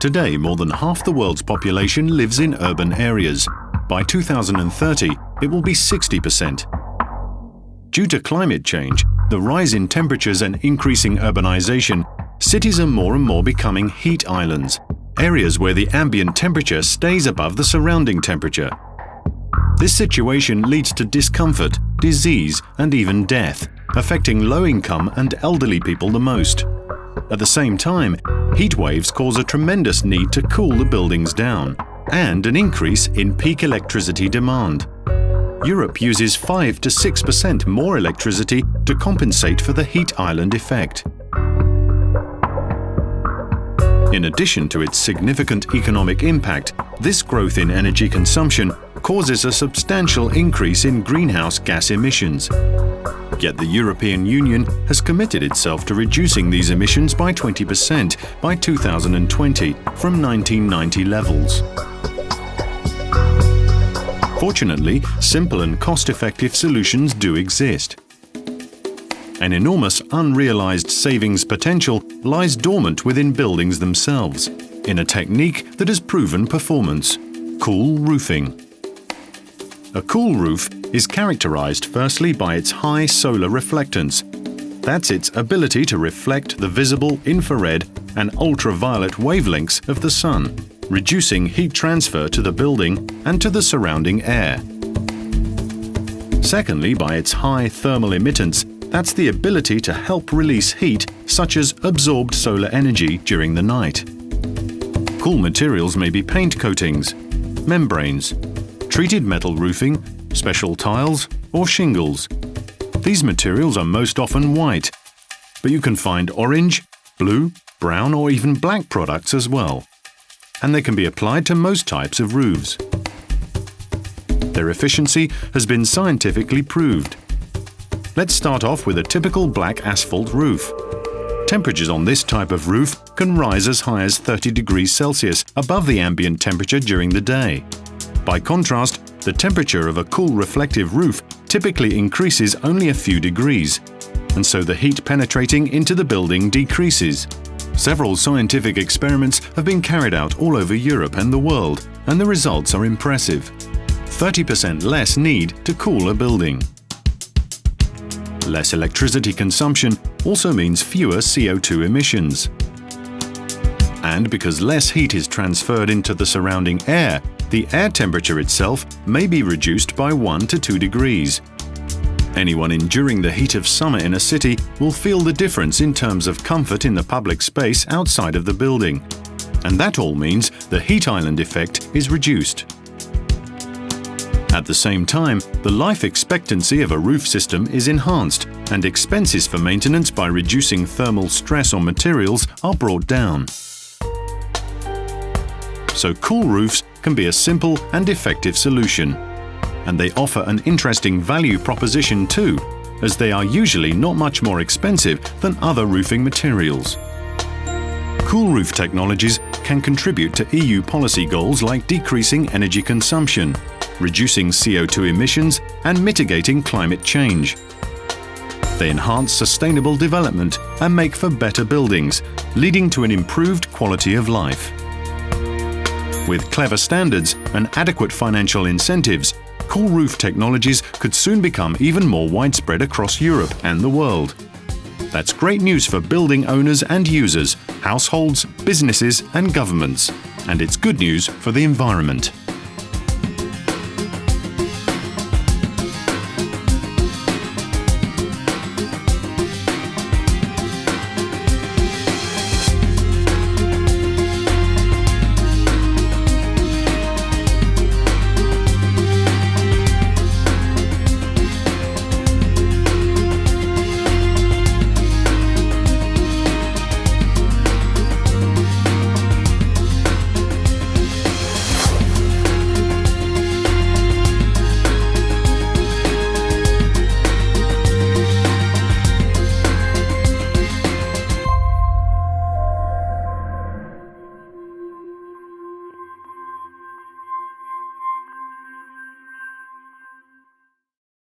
Today, more than half the world's population lives in urban areas. By 2030, it will be 60%. Due to climate change, the rise in temperatures and increasing urbanization, cities are more and more becoming heat islands, areas where the ambient temperature stays above the surrounding temperature. This situation leads to discomfort, disease, and even death, affecting low-income and elderly people the most. At the same time, heat waves cause a tremendous need to cool the buildings down, and an increase in peak electricity demand. Europe uses 5 to 6% more electricity to compensate for the heat island effect. In addition to its significant economic impact, this growth in energy consumption causes a substantial increase in greenhouse gas emissions. Yet the European Union has committed itself to reducing these emissions by 20% by 2020 from 1990 levels. Fortunately, simple and cost-effective solutions do exist. An enormous unrealized savings potential lies dormant within buildings themselves, in a technique that has proven performance: cool roofing. A cool roof is characterized firstly by its high solar reflectance. That's its ability to reflect the visible infrared and ultraviolet wavelengths of the sun, reducing heat transfer to the building and to the surrounding air. Secondly, by its high thermal emittance, that's the ability to help release heat such as absorbed solar energy during the night. Cool materials may be paint coatings, membranes, treated metal roofing, special tiles, or shingles. These materials are most often white, but you can find orange, blue, brown, or even black products as well. And they can be applied to most types of roofs. Their efficiency has been scientifically proved. Let's start off with a typical black asphalt roof. Temperatures on this type of roof can rise as high as 30 degrees Celsius above the ambient temperature during the day. By contrast, the temperature of a cool reflective roof typically increases only a few degrees, and so the heat penetrating into the building decreases. Several scientific experiments have been carried out all over Europe and the world, and the results are impressive. 30% less need to cool a building. Less electricity consumption also means fewer CO2 emissions. And because less heat is transferred into the surrounding air, the air temperature itself may be reduced by 1 to 2 degrees. Anyone enduring the heat of summer in a city will feel the difference in terms of comfort in the public space outside of the building. And that all means the heat island effect is reduced. At the same time, the life expectancy of a roof system is enhanced, and expenses for maintenance by reducing thermal stress on materials are brought down. So cool roofs can be a simple and effective solution. And they offer an interesting value proposition too, as they are usually not much more expensive than other roofing materials. Cool roof technologies can contribute to EU policy goals like decreasing energy consumption, reducing CO2 emissions, and mitigating climate change. They enhance sustainable development and make for better buildings, leading to an improved quality of life. With clever standards and adequate financial incentives, cool roof technologies could soon become even more widespread across Europe and the world. That's great news for building owners and users, households, businesses and governments. And it's good news for the environment.